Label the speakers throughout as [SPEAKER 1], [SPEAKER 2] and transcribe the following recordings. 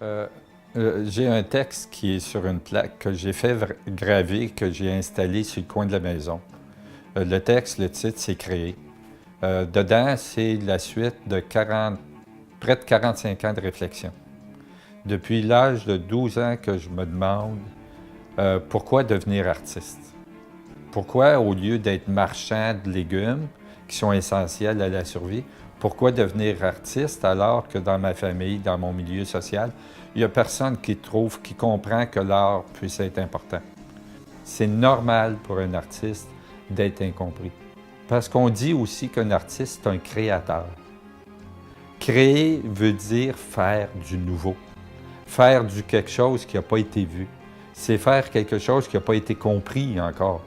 [SPEAKER 1] Euh, j'ai un texte qui est sur une plaque que j'ai fait graver, que j'ai installé sur le coin de la maison. Le texte, le titre, c'est Créer. Dedans, c'est la suite de près de 45 ans de réflexion. Depuis l'âge de 12 ans que je me demande pourquoi devenir artiste. Pourquoi, au lieu d'être marchand de légumes, qui sont essentiels à la survie, pourquoi devenir artiste alors que dans ma famille, dans mon milieu social, il n'y a personne qui comprend que l'art puisse être important. C'est normal pour un artiste d'être incompris. Parce qu'on dit aussi qu'un artiste est un créateur. Créer veut dire faire du nouveau, faire du quelque chose qui n'a pas été vu. C'est faire quelque chose qui n'a pas été compris encore.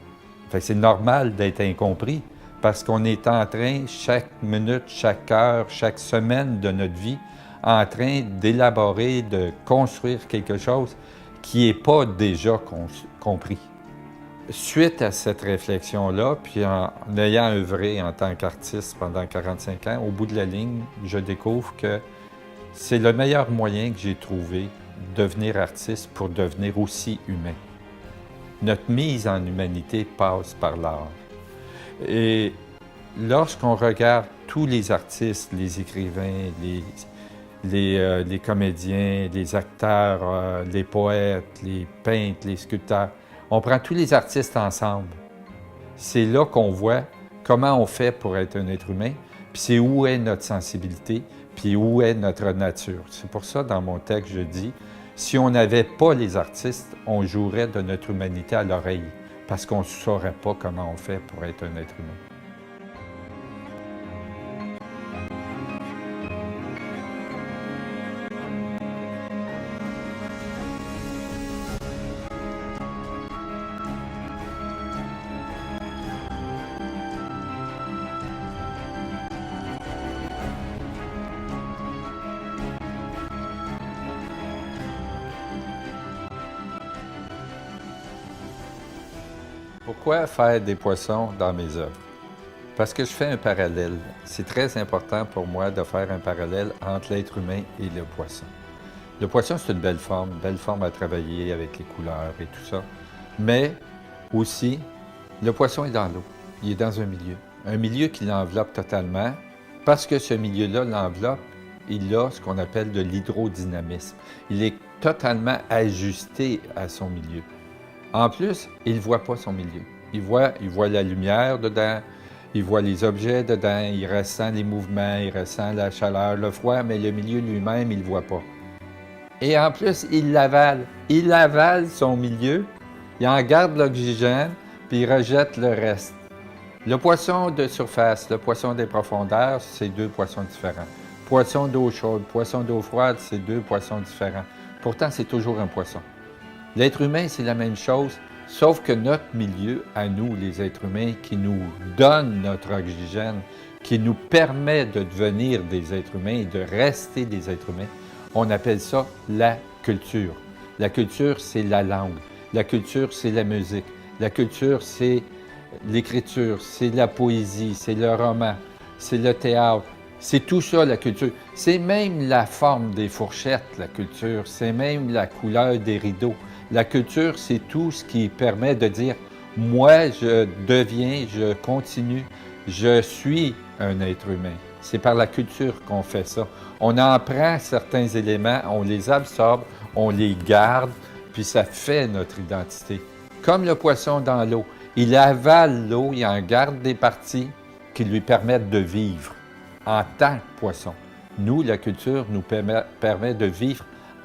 [SPEAKER 1] Fait que c'est normal d'être incompris parce qu'on est en train, chaque minute, chaque heure, chaque semaine de notre vie, en train d'élaborer, de construire quelque chose qui n'est pas déjà compris. Suite à cette réflexion-là, puis en ayant œuvré en tant qu'artiste pendant 45 ans, au bout de la ligne, je découvre que c'est le meilleur moyen que j'ai trouvé de devenir artiste pour devenir aussi humain. Notre mise en humanité passe par l'art. Et lorsqu'on regarde tous les artistes, les écrivains, les comédiens, les acteurs, les poètes, les peintres, les sculpteurs, on prend tous les artistes ensemble. C'est là qu'on voit comment on fait pour être un être humain, puis c'est où est notre sensibilité, puis où est notre nature. C'est pour ça, dans mon texte, je dis, si on n'avait pas les artistes, on jouerait de notre humanité à l'oreille, parce qu'on ne saurait pas comment on fait pour être un être humain. Pourquoi faire des poissons dans mes œuvres? Parce que je fais un parallèle. C'est très important pour moi de faire un parallèle entre l'être humain et le poisson. Le poisson, c'est une belle forme à travailler avec les couleurs et tout ça. Mais aussi, le poisson est dans l'eau. Il est dans un milieu qui l'enveloppe totalement. Parce que ce milieu-là l'enveloppe, il a ce qu'on appelle de l'hydrodynamisme. Il est totalement ajusté à son milieu. En plus, il ne voit pas son milieu. Il voit la lumière dedans, il voit les objets dedans, il ressent les mouvements, il ressent la chaleur, le froid, mais le milieu lui-même, il ne le voit pas. Et en plus, il l'avale. Il avale son milieu, il en garde l'oxygène, puis il rejette le reste. Le poisson de surface, le poisson des profondeurs, c'est deux poissons différents. Poisson d'eau chaude, poisson d'eau froide, c'est deux poissons différents. Pourtant, c'est toujours un poisson. L'être humain, c'est la même chose, sauf que notre milieu, à nous, les êtres humains, qui nous donne notre oxygène, qui nous permet de devenir des êtres humains et de rester des êtres humains, on appelle ça la culture. La culture, c'est la langue. La culture, c'est la musique. La culture, c'est l'écriture, c'est la poésie, c'est le roman, c'est le théâtre. C'est tout ça, la culture. C'est même la forme des fourchettes, la culture. C'est même la couleur des rideaux. La culture, c'est tout ce qui permet de dire « moi, je deviens, je continue, je suis un être humain ». C'est par la culture qu'on fait ça. On en prend certains éléments, on les absorbe, on les garde, puis ça fait notre identité. Comme le poisson dans l'eau. Il avale l'eau, il en garde des parties qui lui permettent de vivre en tant que poisson. Nous, la culture nous permet de vivre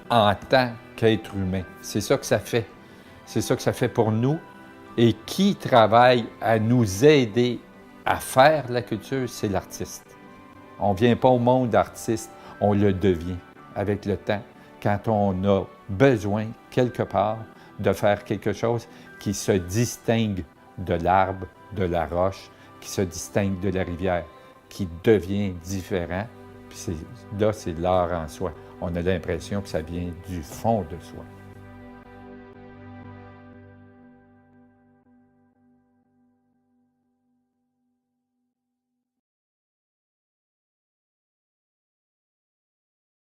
[SPEAKER 1] en tant qu'être humain. C'est ça que ça fait. C'est ça que ça fait pour nous. Et qui travaille à nous aider à faire la culture, c'est l'artiste. On ne vient pas au monde artiste, on le devient avec le temps, quand on a besoin, quelque part, de faire quelque chose qui se distingue de l'arbre, de la roche, qui se distingue de la rivière, qui devient différent. Puis là, c'est l'art en soi. On a l'impression que ça vient du fond de soi.